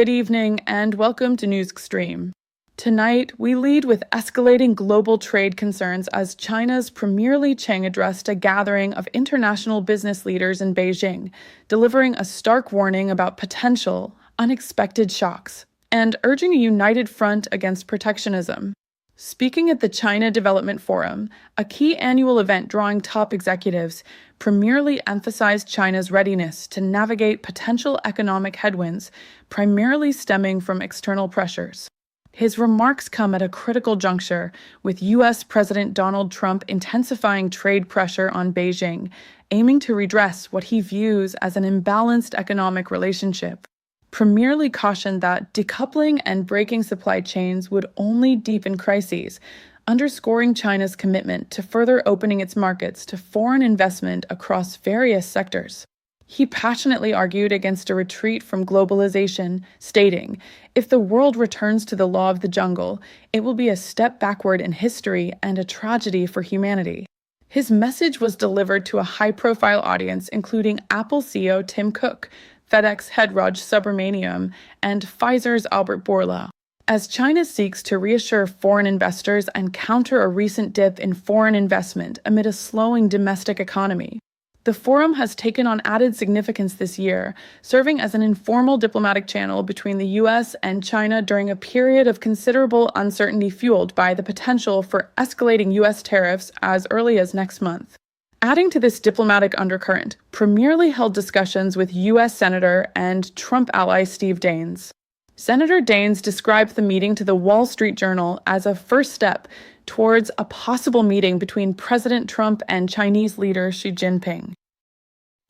Good evening and welcome to News Extreme. Tonight, we lead with escalating global trade concerns as China's Premier Li Qiang addressed a gathering of international business leaders in Beijing, delivering a stark warning about potential, unexpected shocks, and urging a united front against protectionism. Speaking at the China Development Forum, a key annual event drawing top executives, Premier Li emphasized China's readiness to navigate potential economic headwinds, primarily stemming from external pressures. His remarks come at a critical juncture, with U.S. President Donald Trump intensifying trade pressure on Beijing, aiming to redress what he views as an imbalanced economic relationship. Premier Li cautioned that decoupling and breaking supply chains would only deepen crises, underscoring China's commitment to further opening its markets to foreign investment across various sectors. He passionately argued against a retreat from globalization, stating, "If the world returns to the law of the jungle, it will be a step backward in history and a tragedy for humanity." His message was delivered to a high-profile audience including Apple CEO Tim Cook, FedEx head Raj Subramaniam, and Pfizer's Albert Bourla. As China seeks to reassure foreign investors and counter a recent dip in foreign investment amid a slowing domestic economy, the forum has taken on added significance this year, serving as an informal diplomatic channel between the U.S. and China during a period of considerable uncertainty fueled by the potential for escalating U.S. tariffs as early as next month. Adding to this diplomatic undercurrent, Premier Li held discussions with U.S. Senator and Trump ally Steve Daines. Senator Daines described the meeting to the Wall Street Journal as a first step towards a possible meeting between President Trump and Chinese leader Xi Jinping.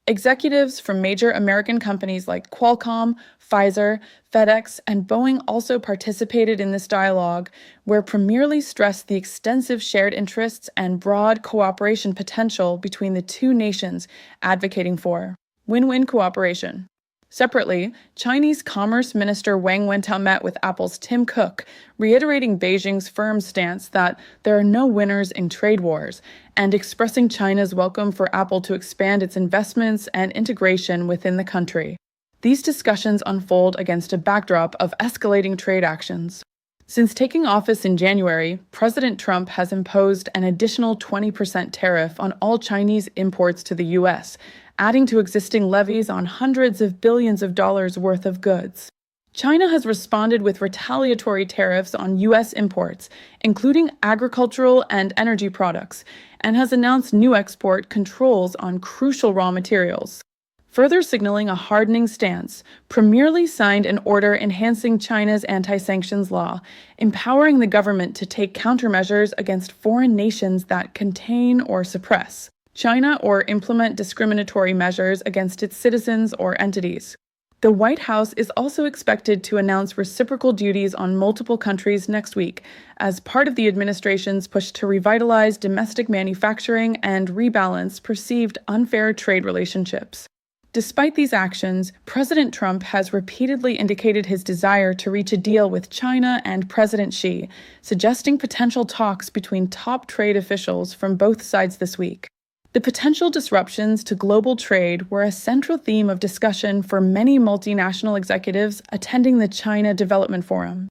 Executives from major American companies like Qualcomm, Pfizer, FedEx, and Boeing also participated in this dialogue, where Premier Li stressed the extensive shared interests and broad cooperation potential between the two nations, advocating for win-win cooperation. Separately, Chinese Commerce Minister Wang Wentao met with Apple's Tim Cook, reiterating Beijing's firm stance that there are no winners in trade wars, and expressing China's welcome for Apple to expand its investments and integration within the country. These discussions unfold against a backdrop of escalating trade actions. Since taking office in January, President Trump has imposed an additional 20% tariff on all Chinese imports to the U.S., adding to existing levies on hundreds of billions of dollars worth of goods. China has responded with retaliatory tariffs on U.S. imports, including agricultural and energy products, and has announced new export controls on crucial raw materials. Further signaling a hardening stance, Premier Li signed an order enhancing China's anti-sanctions law, empowering the government to take countermeasures against foreign nations that contain or suppress China or implement discriminatory measures against its citizens or entities. The White House is also expected to announce reciprocal duties on multiple countries next week as part of the administration's push to revitalize domestic manufacturing and rebalance perceived unfair trade relationships. Despite these actions, President Trump has repeatedly indicated his desire to reach a deal with China and President Xi, suggesting potential talks between top trade officials from both sides this week. The potential disruptions to global trade were a central theme of discussion for many multinational executives attending the China Development Forum.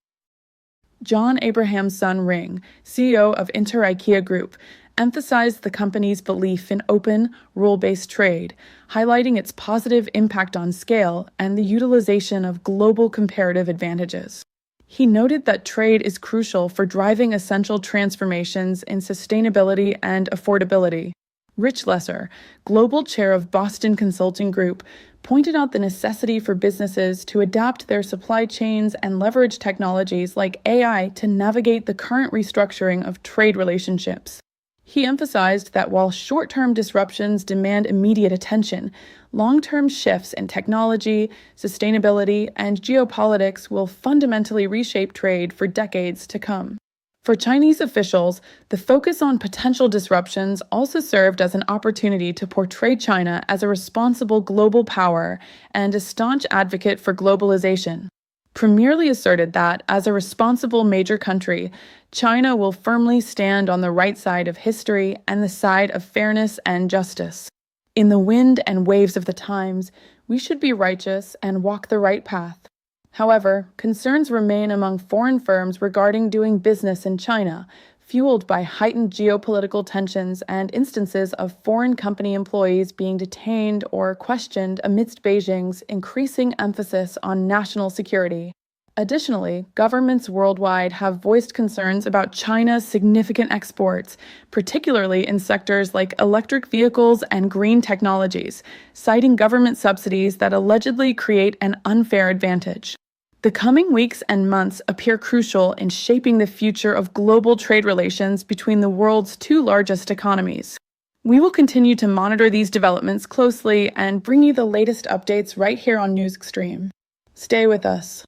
John Abraham's son Ring, CEO of Inter-IKEA Group, emphasized the company's belief in open, rule-based trade, highlighting its positive impact on scale and the utilization of global comparative advantages. He noted that trade is crucial for driving essential transformations in sustainability and affordability. Rich Lesser, global chair of Boston Consulting Group, pointed out the necessity for businesses to adapt their supply chains and leverage technologies like AI to navigate the current restructuring of trade relationships. He emphasized that while short-term disruptions demand immediate attention, long-term shifts in technology, sustainability, and geopolitics will fundamentally reshape trade for decades to come. For Chinese officials, the focus on potential disruptions also served as an opportunity to portray China as a responsible global power and a staunch advocate for globalization. Premier Li asserted that, as a responsible major country, China will firmly stand on the right side of history and the side of fairness and justice. In the wind and waves of the times, we should be righteous and walk the right path. However, concerns remain among foreign firms regarding doing business in China, fueled by heightened geopolitical tensions and instances of foreign company employees being detained or questioned amidst Beijing's increasing emphasis on national security. Additionally, governments worldwide have voiced concerns about China's significant exports, particularly in sectors like electric vehicles and green technologies, citing government subsidies that allegedly create an unfair advantage. The coming weeks and months appear crucial in shaping the future of global trade relations between the world's two largest economies. We will continue to monitor these developments closely and bring you the latest updates right here on News Extreme. Stay with us.